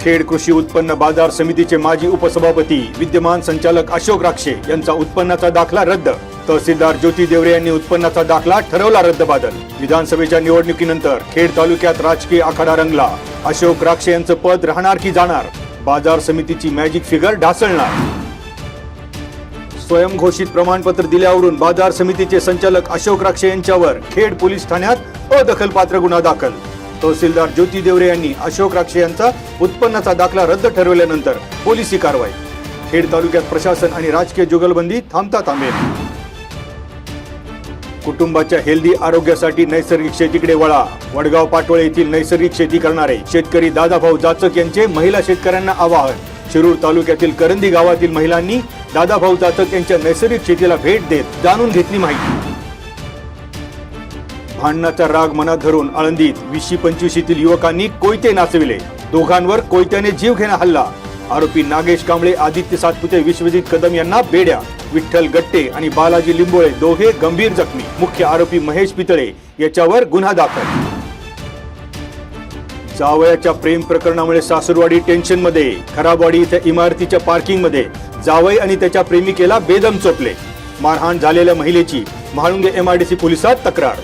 खेड कृषी उत्पन्न बाजार समितीचे माजी उपसभापती विद्यमान संचालक अशोक राक्षे यांचा उत्पन्नाचा दाखला रद्द। तहसीलदार ज्योती देवरे यांनी उत्पन्नाचा दाखला ठरवला रद्दबादल। विधानसभेच्या निवडणुकीनंतर खेड तालुक्यात राजकीय आखाडा रंगला। अशोक राक्षे यांचं पद राहणार की जाणार? बाजार समितीची मॅजिक फिगर ढासळणार। स्वयंघोषित प्रमाणपत्र दिल्यावरून बाजार समितीचे संचालक अशोक राक्षे यांच्यावर खेड पोलीस ठाण्यात अदखलपात्र गुन्हा दाखल। तहसीलदार ज्योती देवरे यांनी अशोक राक्षे यांचा उत्पन्नाचा दाखला रद्द ठरवल्यानंतर पोलिसी कारवाई। खेड तालुक्यात प्रशासन आणि राजकीय जुगलबंदी थांबता थांबेल। कुटुंबाच्या हेल्दी आरोग्यासाठी नैसर्गिक शेतीकडे वळा। वडगाव पाटोळे येथील नैसर्गिक शेती करणारे शेतकरी दादाभाऊ जाचक यांचे महिला शेतकऱ्यांना आवाहन। शिरूर तालुक्यातील करंदी गावातील महिलांनी दादाभाऊ जाचक यांच्या नैसर्गिक शेतीला भेट देत जाणून घेतली माहिती। भांडणाचा राग मनात धरून आळंदीत 20-25 युवकांनी कोयते नाचविले। दोघांवर कोयत्याने जीवघेणा हल्ला। आरोपी नागेश कांबळे, आदित्य सातपुते, विश्वजित कदम यांना बेड्या। विठ्ठल गट्टे आणि बालाजी लिंबोळे दोघे गंभीर जखमी। मुख्य आरोपी महेश पितळे याच्यावर गुन्हा दाखल। जावयाच्या प्रेम प्रकरणामुळे सासूरवाडी टेन्शन मध्ये। खराबवाडी इथे इमारतीच्या पार्किंग मध्ये जावई आणि त्याच्या प्रेमिकेला बेदम चोपले। मारहाण झालेल्या महिलेची म्हाळुंगे MIDC पोलिसात तक्रार।